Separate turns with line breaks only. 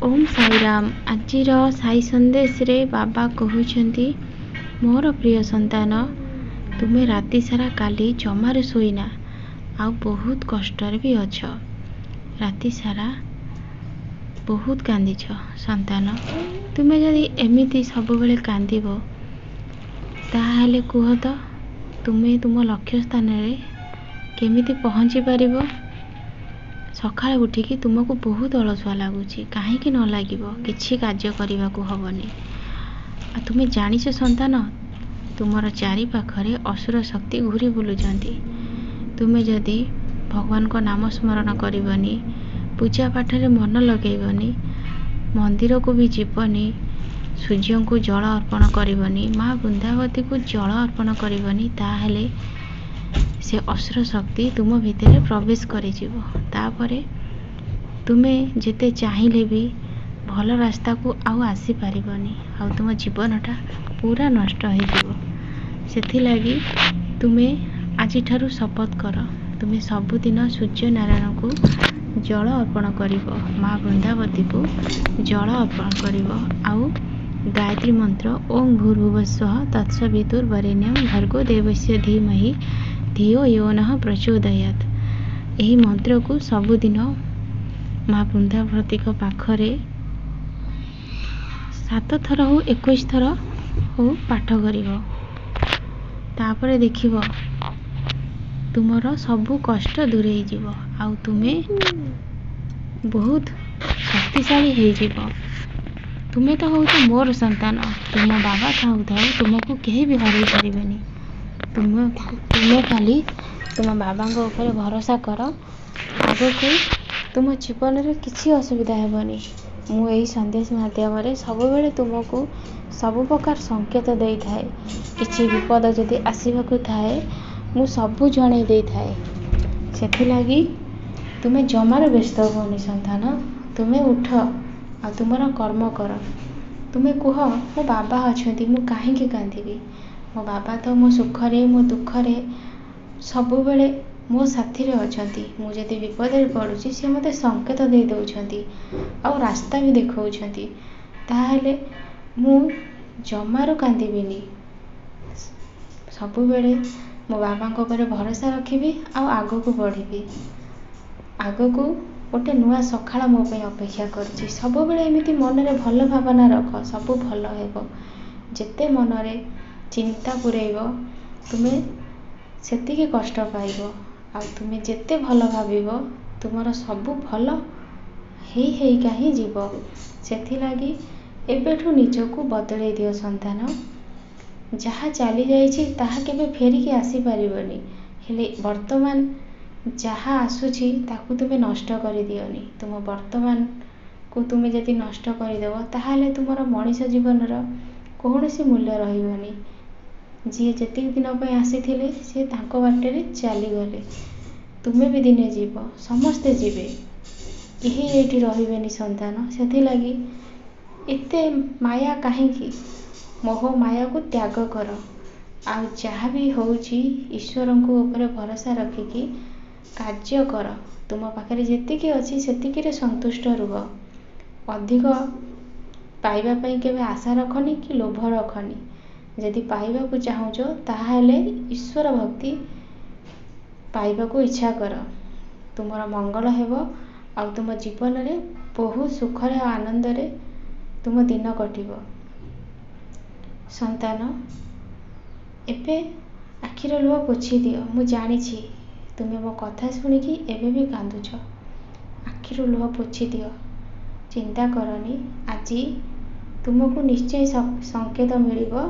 ओम साईराम। आजिर साई संदेश रे बाबा कहउछंती, मोर प्रिय संतान, तुमे राति सारा काली जमारे सोईना आ बहुत कष्टर भी अछ। राति सारा बहुत कांदीछ संतान। तुमे जदि एमिति सब बेले कांदीबो ताहाले कुह तो तुमे तुम लक्ष्य स्थान रे केमिति पहुँची पारिबो। सकाळे उठिकी तुमको बहुत अलसुआ लगुच, कहीं न लगिबो किछि कार्य करने को हबनी। आ तुमे जानिछ संतान, तुमर चारि पाखरे असुर शक्ति घूरी बुलुचंती। तुमे जदि भगवान को नाम स्मरण करबनी, पूजा पाठ रे मन लगेबनी, मंदिर को भी जीवनी, सूर्य को जल अर्पण करबनी, माँ वृंदावती को जल अर्पण करबनी, ताहले से असुर शक्ति तुम भितर प्रवेश करिजिवो। तापरे तुमे जेते चाहिए भी भल रास्ता को आउ आसी पारिबनी, आउ तुम जीवनटा पूरा नष्ट हो जिवो। सेथि लागी तुमे आजि ठारू शपथ कर, तुमे सबुदिन सूर्य नारायण को जल अर्पण करिवो, माँ वृंदावती को जल अर्पण करिवो, आउ गायत्री मंत्र ओम भूर्भुवस्वः तत्सवितुर्वरेण्यं भर्गो देवस्य धीमहि धियो यो नः प्रचोदयात्। एही मंत्र को सबुदिन माँ वृंदावती पाखरे 7 थर हो 21 थर हो पाठ करिवो। तापरे देखिवो तुमर सबु कष्ट दूरे जीवो, आउ तुमे बहुत शक्तिशाली हो जीवो। तुमे तो हो तो मोर संतान, तुम बाबा थाउ थाउ तुमको केही भी हरई पारिबेनी। तुमे खाली तुम बाबा ऊपर भरोसा कर, आगो को तुम जीवन में किसी असुविधा हेबनी। मु एही संदेश माध्यम रे सब बेले तुमको सब प्रकार संकेत दे थाए। किसी विपद जदि आसवाक थाए मु सबू जणे दे थाए। सेथि लागी तुमे जमार व्यस्त होनी संतान। तुमे उठ आ तुमर कर्म कर। तुमे कुह मो बाबा अछंती, मु काहेकि कांदिबी। मो बाबा तो मो सुखरे मो दुखरे सबु बेले मो साथी रे अछंती। मु जदि विपद रे पडुची से मते संकेत दे दउछंती आ रास्ता भी देखौछंती। ताहेले मु जमारो कांदिबिनी। सबु बेले मो बाबा को ऊपर भरोसा रखिबी आ आगो को बढ़िबी। आगो को गोटे नुआ सकाळ मो पे अपेक्षा करछि। सबु बेले एमिति मन रे भल भावना रख, सबु भल हेबो। जेते मन रे चिंता पुरेइबो तुमे सेतिके कष्ट पाइबो। आ तुमे जेते भल भाबिबो तुमर सबु भल हेइका ही जीवो। सेथि लागी एबेठु निजको बदलै दियो संतान। जहाँ चली जाइछि ताहा केबे फेरिकी आसी पारिबनी, हेले वर्तमान जहाँ आसुछि ताकू तुमे नष्ट करि दियोनी। तुम वर्तमान को तुमे जदि नष्ट करिदेव ताहाले तुमर मनीष जीवनर कौनसी मूल्य रहिबनी। जी जेतिक दिन पे आसीथिले से तांको बाटे चली गले, तुमे भी दिने जीव, समस्ते जीवे, केही एठी रहिबेनी संतान। सेथि लागी एते माया काहेकि, मोह माया को त्याग कर। आ जहाँ भी होउची ईश्वर को ऊपर भरोसा रखिकी कार्य कर। तुम पाखरे जेतिकी अछि सेतिकी रे संतुष्ट रुह। अधिक पाइबा पई केबे आशा रखनी कि लोभ रखनी। यदि पाइबा को चाहूच ताहाले ईश्वर भक्ति पाइबा को इच्छा कर। तुमर मंगल हेबो आ तुम जीवन रे बहुत सुख रे आनंद रे तुम दिन कटिबो। संतान एबे आखिर लुह पोछि दियो। मु जानिछि तुमे मो कथा सुनिकी एबे भी कांदुछ। आखिर लुह पोछि दियो, चिंता करनी। आजी तुमको निश्चय संकेत मिलिबो।